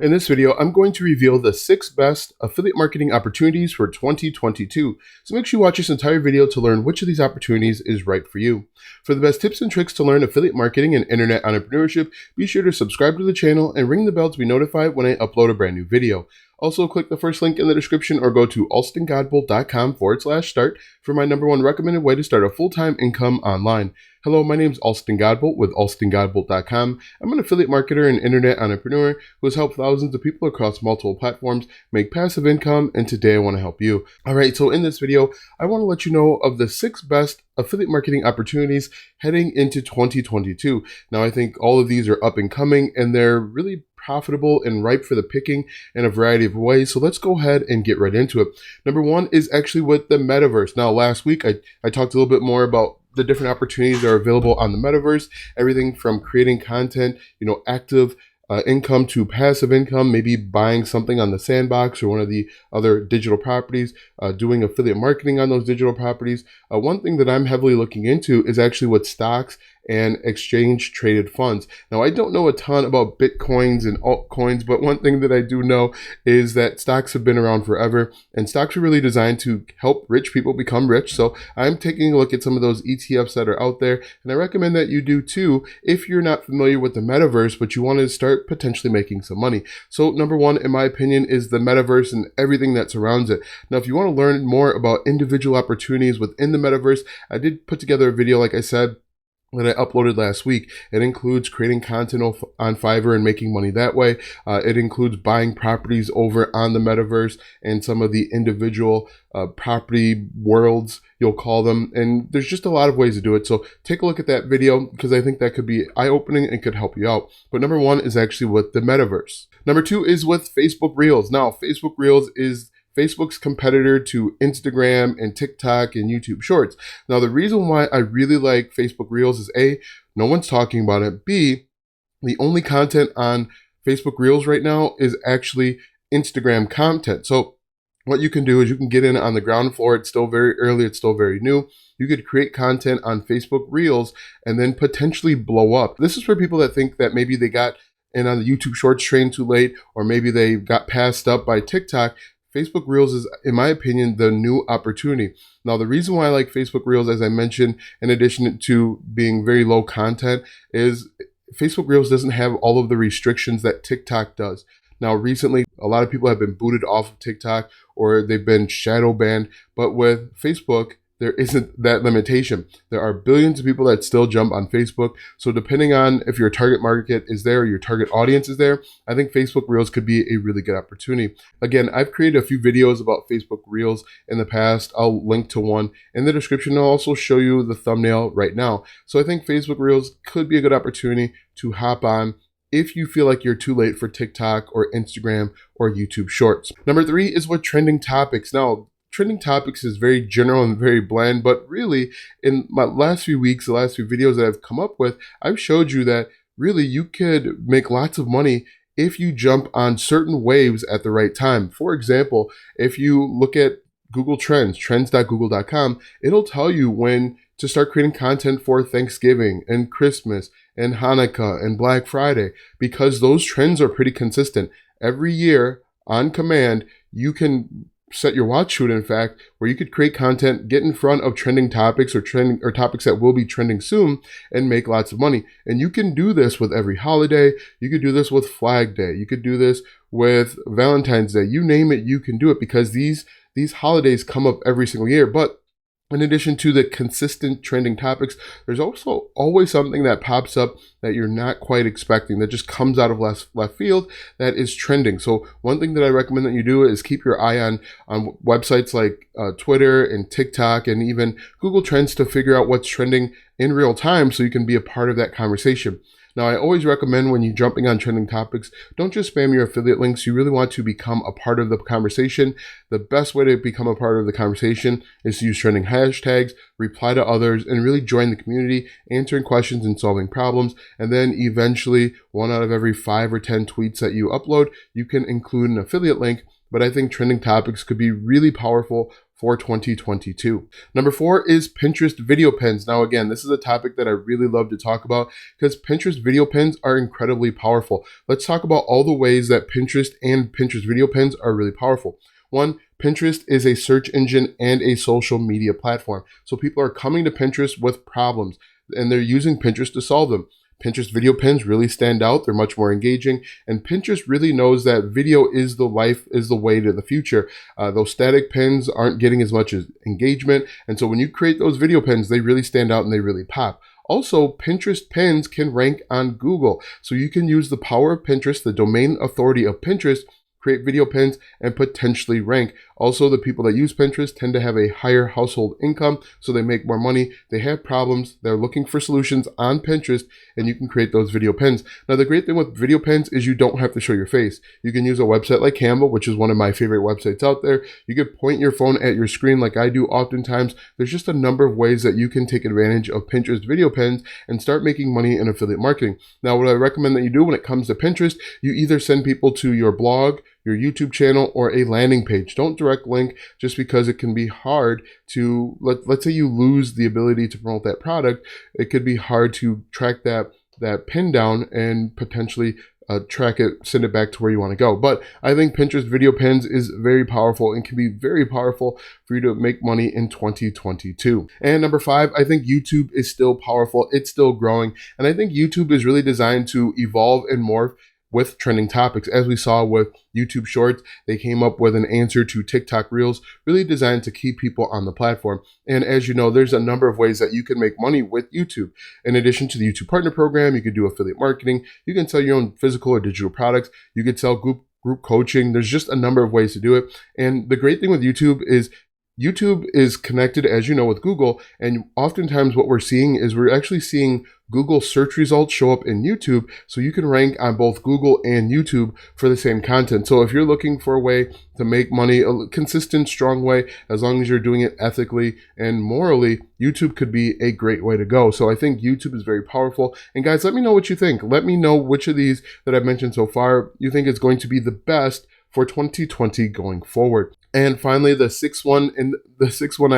In this video, I'm going to reveal the 6 best affiliate marketing opportunities for 2022. So make sure you watch this entire video to learn which of these opportunities is right for you. For the best tips and tricks to learn affiliate marketing and internet entrepreneurship, be sure to subscribe to the channel and ring the bell to be notified when I upload a brand new video. Also, click the first link in the description or go to alstongodbolt.com/start for my #1 recommended way to start a full-time income online. Hello, my name is Alston Godbolt with alstongodbolt.com. I'm an affiliate marketer and internet entrepreneur who has helped thousands of people across multiple platforms make passive income, and today I want to help you. All right, so in this video, I want to let you know of the 6 best affiliate marketing opportunities heading into 2022. Now, I think all of these are up and coming, and they're really profitable and ripe for the picking in a variety of ways. So let's go ahead and get right into it. #1 is actually with the Metaverse. Now, last week, I talked a little bit more about the different opportunities that are available on the Metaverse, everything from creating content, active income to passive income, maybe buying something on the sandbox or one of the other digital properties, doing affiliate marketing on those digital properties. One thing that I'm heavily looking into is actually with stocks and exchange traded funds. Now, I don't know a ton about Bitcoins and altcoins, but one thing that I do know is that stocks have been around forever, and stocks are really designed to help rich people become rich. So I'm taking a look at some of those ETFs that are out there, and I recommend that you do too if you're not familiar with the Metaverse, but you want to start potentially making some money. So #1, in my opinion, is the Metaverse and everything that surrounds it. Now, if you want to learn more about individual opportunities within the Metaverse, I did put together a video, like I said, that I uploaded last week. It includes creating content on Fiverr and making money that way. It includes buying properties over on the Metaverse and some of the individual property worlds, you'll call them. And there's just a lot of ways to do it. So take a look at that video because I think that could be eye-opening and could help you out. But #1 is actually with the Metaverse. #2 is with Facebook Reels. Now, Facebook Reels is Facebook's competitor to Instagram and TikTok and YouTube Shorts. Now, the reason why I really like Facebook Reels is A, no one's talking about it. B, the only content on Facebook Reels right now is actually Instagram content. So what you can do is you can get in on the ground floor. It's still very early. It's still very new. You could create content on Facebook Reels and then potentially blow up. This is for people that think that maybe they got in on the YouTube Shorts train too late, or maybe they got passed up by TikTok. Facebook Reels is, in my opinion, the new opportunity. Now, the reason why I like Facebook Reels, as I mentioned, in addition to being very low content, is Facebook Reels doesn't have all of the restrictions that TikTok does. Now, recently, a lot of people have been booted off of TikTok or they've been shadow banned, but with Facebook, there isn't that limitation. There are billions of people that still jump on Facebook. So depending on if your target market is there, or your target audience is there, I think Facebook Reels could be a really good opportunity. Again, I've created a few videos about Facebook Reels in the past. I'll link to one in the description. I'll also show you the thumbnail right now. So I think Facebook Reels could be a good opportunity to hop on if you feel like you're too late for TikTok or Instagram or YouTube Shorts. #3 is with trending topics. Now, trending topics is very general and very bland, but really in my last few weeks, the last few videos that I've come up with, I've showed you that really you could make lots of money if you jump on certain waves at the right time. For example, if you look at Google Trends, trends.google.com, it'll tell you when to start creating content for Thanksgiving and Christmas and Hanukkah and Black Friday, because those trends are pretty consistent. Every year on command, you can set your watch to it, in fact, where you could create content, get in front of trending topics or topics that will be trending soon, and make lots of money. And you can do this with every holiday. You could do this with Flag Day. You could do this with Valentine's Day. You name it, you can do it, because these holidays come up every single year. But in addition to the consistent trending topics, there's also always something that pops up that you're not quite expecting, that just comes out of left field, that is trending. So one thing that I recommend that you do is keep your eye on websites like Twitter and TikTok and even Google Trends to figure out what's trending in real time so you can be a part of that conversation. Now, I always recommend when you're jumping on trending topics, don't just spam your affiliate links. You really want to become a part of the conversation. The best way to become a part of the conversation is to use trending hashtags, reply to others, and really join the community, answering questions and solving problems. And then eventually, 1 out of every 5 or 10 tweets that you upload, you can include an affiliate link. But I think trending topics could be really powerful for 2022. Number 4 is Pinterest video pins. Now again, this is a topic that I really love to talk about because Pinterest video pins are incredibly powerful. Let's talk about all the ways that Pinterest and Pinterest video pins are really powerful. One, Pinterest is a search engine and a social media platform. So people are coming to Pinterest with problems and they're using Pinterest to solve them. Pinterest video pins really stand out. They're much more engaging, and Pinterest really knows that video is the way to the future. Those static pins aren't getting as much as engagement, and so when you create those video pins, they really stand out and they really pop. Also, Pinterest pins can rank on Google, so you can use the power of Pinterest, the domain authority of Pinterest, create video pins, and potentially rank. Also, the people that use Pinterest tend to have a higher household income, so they make more money. They have problems. They're looking for solutions on Pinterest, and you can create those video pins. Now, the great thing with video pins is you don't have to show your face. You can use a website like Canva, which is one of my favorite websites out there. You could point your phone at your screen like I do oftentimes. There's just a number of ways that you can take advantage of Pinterest video pins and start making money in affiliate marketing. Now, what I recommend that you do when it comes to Pinterest, you either send people to your blog, your YouTube channel, or a landing page. Don't direct link just because it can be hard to, let's say you lose the ability to promote that product. It could be hard to track that pin down and potentially track it, send it back to where you want to go. But I think Pinterest video pins is very powerful and can be very powerful for you to make money in 2022. And number 5, I think YouTube is still powerful. It's still growing. And I think YouTube is really designed to evolve and morph with trending topics. As we saw with YouTube Shorts, they came up with an answer to TikTok Reels, really designed to keep people on the platform. And as you know, there's a number of ways that you can make money with YouTube. In addition to the YouTube Partner Program, you could do affiliate marketing, you can sell your own physical or digital products, you could sell group coaching. There's just a number of ways to do it. And the great thing with YouTube is connected, as you know, with Google, and oftentimes what we're seeing is we're actually seeing Google search results show up in YouTube, so you can rank on both Google and YouTube for the same content. So if you're looking for a way to make money, a consistent, strong way, as long as you're doing it ethically and morally, YouTube could be a great way to go. So I think YouTube is very powerful. And guys, let me know what you think. Let me know which of these that I've mentioned so far you think is going to be the best for 2020 going forward. And finally, the sixth one I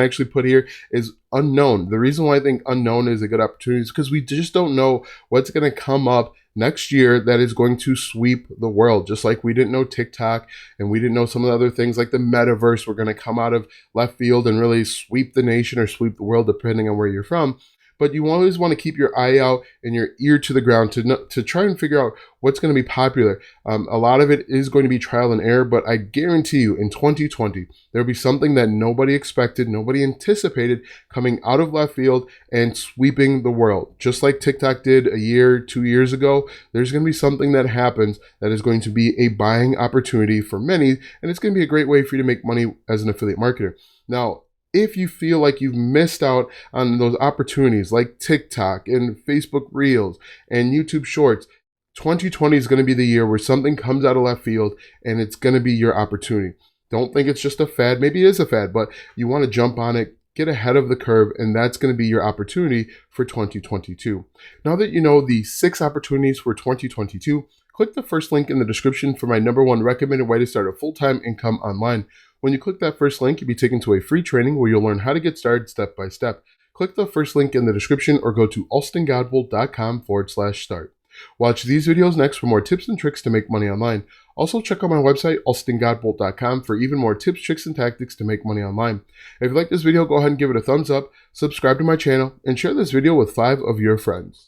actually put here is unknown. The reason why I think unknown is a good opportunity is because we just don't know what's going to come up next year that is going to sweep the world. Just like we didn't know TikTok and we didn't know some of the other things like the metaverse were going to come out of left field and really sweep the nation or sweep the world, depending on where you're from. But you always want to keep your eye out and your ear to the ground to try and figure out what's going to be popular. A lot of it is going to be trial and error, but I guarantee you in 2020, there'll be something that nobody expected, nobody anticipated coming out of left field and sweeping the world. Just like TikTok did a year, 2 years ago, there's going to be something that happens that is going to be a buying opportunity for many, and it's going to be a great way for you to make money as an affiliate marketer. Now, if you feel like you've missed out on those opportunities like TikTok and Facebook Reels and YouTube Shorts, 2020 is going to be the year where something comes out of left field and it's going to be your opportunity. Don't think it's just a fad. Maybe it is a fad, but you want to jump on it, get ahead of the curve, and that's going to be your opportunity for 2022. Now that you know the 6 opportunities for 2022, click the first link in the description for my #1 recommended way to start a full-time income online. When you click that first link, you'll be taken to a free training where you'll learn how to get started step by step. Click the first link in the description or go to alstongodbolt.com/start. Watch these videos next for more tips and tricks to make money online. Also, check out my website, alstongodbolt.com, for even more tips, tricks, and tactics to make money online. If you like this video, go ahead and give it a thumbs up, subscribe to my channel, and share this video with 5 of your friends.